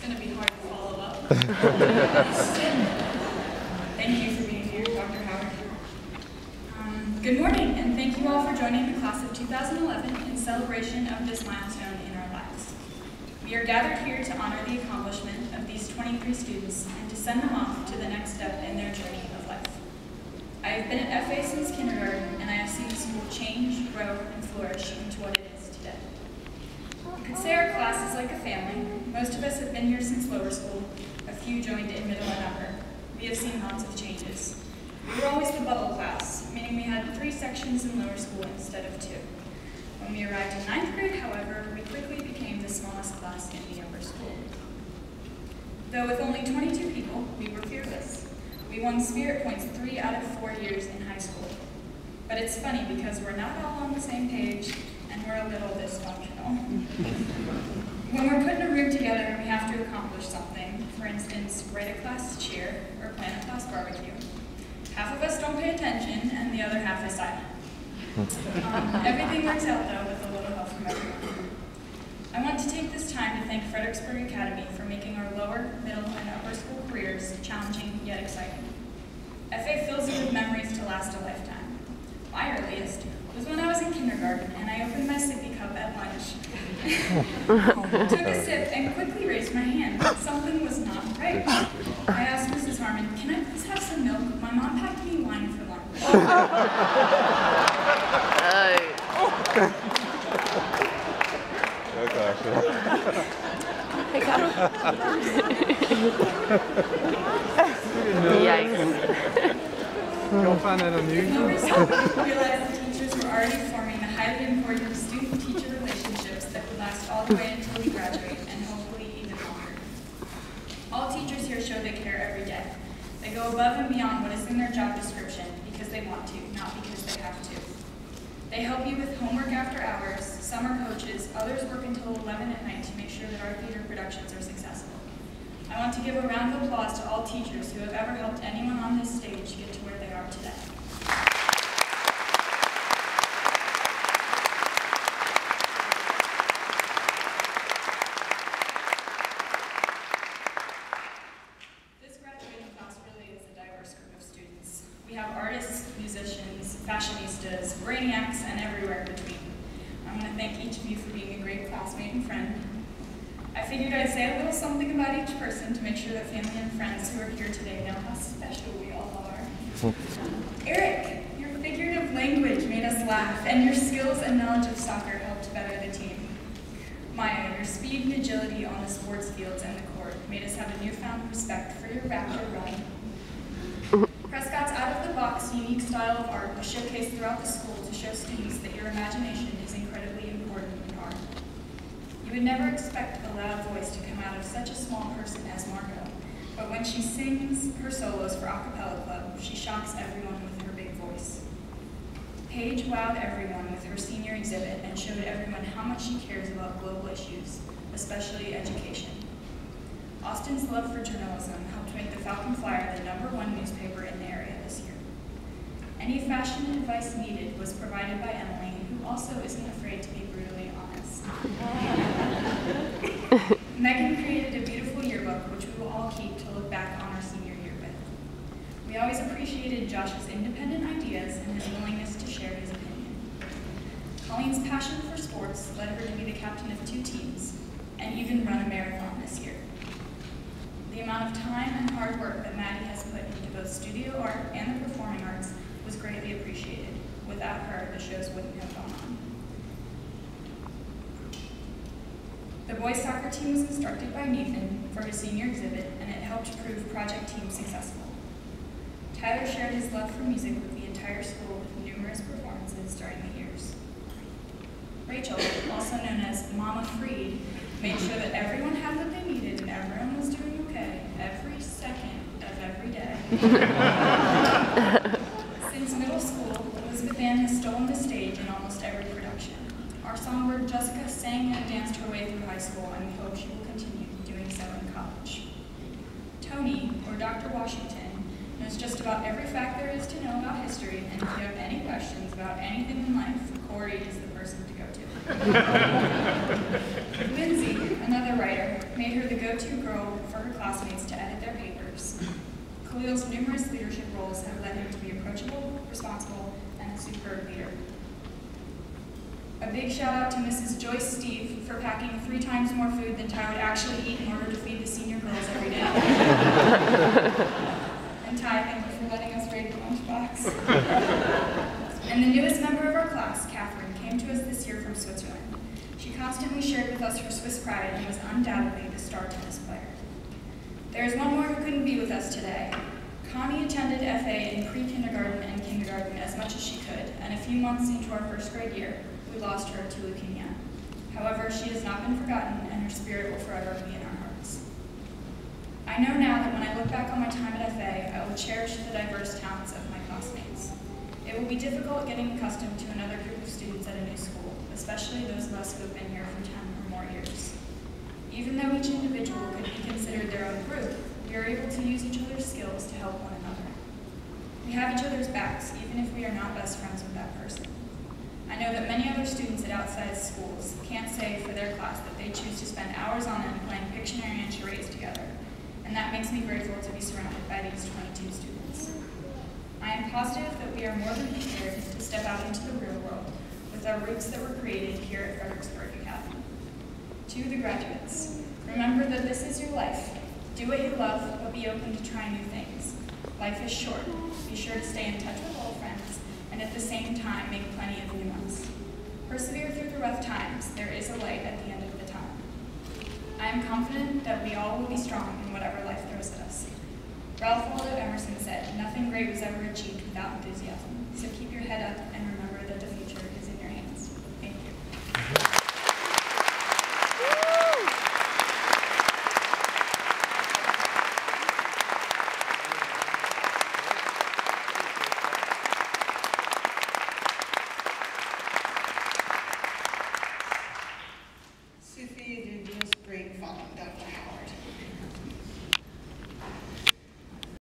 going to be hard to follow up. Thank you for being here, Dr. Howard. Good morning, and thank you all for joining the class of 2011 in celebration of this milestone in our lives. We are gathered here to honor the accomplishment of these 23 students and to send them off to the next step in their journey of life. I have been at FA since kindergarten, and I have seen school change, grow, and flourish into what it is today. You could say our class is like a family. Most of us have been here since lower school. A few joined in middle and upper. We have seen lots of changes. We were always the bubble class, meaning we had 3 sections in lower school instead of 2. When we arrived in 9th grade, however, we quickly became the smallest class in the upper school. Though with only 22 people, we were fearless. We won Spirit Points 3 out of 4 years in high school. But it's funny because we're not all on the same page, and we're a little dysfunctional. When we're put in a room together and we have to accomplish something, for instance, write a class cheer or plan a class barbecue, half of us don't pay attention and the other half is silent. Everything works out though with a little help from everyone. I want to take this time to thank Fredericksburg Academy for making our lower, middle, and upper school careers challenging yet exciting. FA fills you with memories to last a lifetime. My earliest was when I was in kindergarten and I opened my sippy cup at lunch. Took a sip and quickly raised my hand. Something was not right. I asked Mrs. Harmon, "Can I please have some milk? My mom packed me wine for lunch." Yikes. You'll find that unusual. We realized the teachers were already forming the highly important student-teacher relationships that would last all the way until we graduate, and hopefully even longer. All teachers here show they care every day. They go above and beyond what is in their job description because they want to, not because they have to. They help you with homework after hours, summer coaches, others work until 11 at night to make sure that our theater productions are successful. I want to give a round of applause to all teachers who have ever helped anyone on this stage get to where they are today. This graduating class really is a diverse group of students. We have artists, musicians, fashionistas, brainiacs, and everywhere in between. I want to thank each of you for being a great classmate and friend. I figured I'd say a little something about each person to make sure that family and friends who are here today know how special we all are. Eric, your figurative language made us laugh, and your skills and knowledge of soccer helped better the team. Maya, your speed and agility on the sports fields and the court made us have a newfound respect for your rapid run. Prescott's out-of-the-box, unique style of art was showcased throughout the school to show students that your imagination is incredibly important in art. You would never expect a loud voice to come out of such a small person as Margot, but when she sings her solos for a cappella club, she shocks everyone with her big voice. Paige wowed everyone with her senior exhibit and showed everyone how much she cares about global issues, especially education. Austin's love for journalism helped make the Falcon Flyer the #1 newspaper in the area this year. Any fashion advice needed was provided by Emily, who also isn't afraid to be brutally honest. Megan created a beautiful yearbook, which we will all keep to look back on our senior year with. We always appreciated Josh's independent ideas and his willingness to share his opinion. Colleen's passion for sports led her to be the captain of 2 teams, and even run a marathon this year. The amount of time and hard work that Maddie has put into both studio art and the performing arts was greatly appreciated. Without her, the shows wouldn't have gone on. The boys' soccer team was instructed by Nathan for his senior exhibit, and it helped prove Project Team successful. Tyler shared his love for music with the entire school with numerous performances during the years. Rachel, also known as Mama Freed, made sure that everyone had what they needed and everyone was doing okay every second of every day. Since middle school, Elizabeth Ann has stolen the stage in almost every production. Our songbird Jessica sang and danced her way through high school, and we hope she will continue doing so in college. Tony, or Dr. Washington, knows just about every fact there is to know about history, and if you have any questions about anything in life, Corey is the person to go to. Lindsay, another writer, made her the go-to girl for her classmates to edit their papers. Khalil's numerous leadership roles have led him to be approachable, responsible, and a superb leader. A big shout out to Mrs. Joyce Steve for packing 3 times more food than Ty would actually eat in order to feed the senior girls every day. And Ty, thank you for letting us raid the lunchbox. And the newest member of our class, Catherine, came to us this year from Switzerland. She constantly shared with us her Swiss pride and was undoubtedly the star tennis player. There is one more who couldn't be with us today. Connie attended FA in pre-kindergarten and kindergarten as much as she could, and a few months into our first grade year, we lost her to leukemia. However, she has not been forgotten, and her spirit will forever be in our hearts. I know now that when I look back on my time at FA, I will cherish the diverse talents of my classmates. It will be difficult getting accustomed to another group of students at a new school, especially those of us who have been here for 10 or more years. Even though each individual could be considered their own group, we are able to use each other's skills to help one another. We have each other's backs, even if we are not best friends with that person. I know that many other students at outside schools can't say for their class that they choose to spend hours on end playing Pictionary and charades together, and that makes me grateful to be surrounded by these 22 students. I am positive that we are more than prepared to step out into the real world with our roots that were created here at Fredericksburg Academy. To the graduates, remember that this is your life. Do what you love, but be open to trying new things. Life is short. Be sure to stay in touch with old friends, and at the same time, make plenty of new ones. Persevere through the rough times. There is a light at the end of the tunnel. I am confident that we all will be strong in whatever life throws at us. Ralph Waldo Emerson said, "Nothing great was ever achieved without enthusiasm." So keep your head up and remember that the future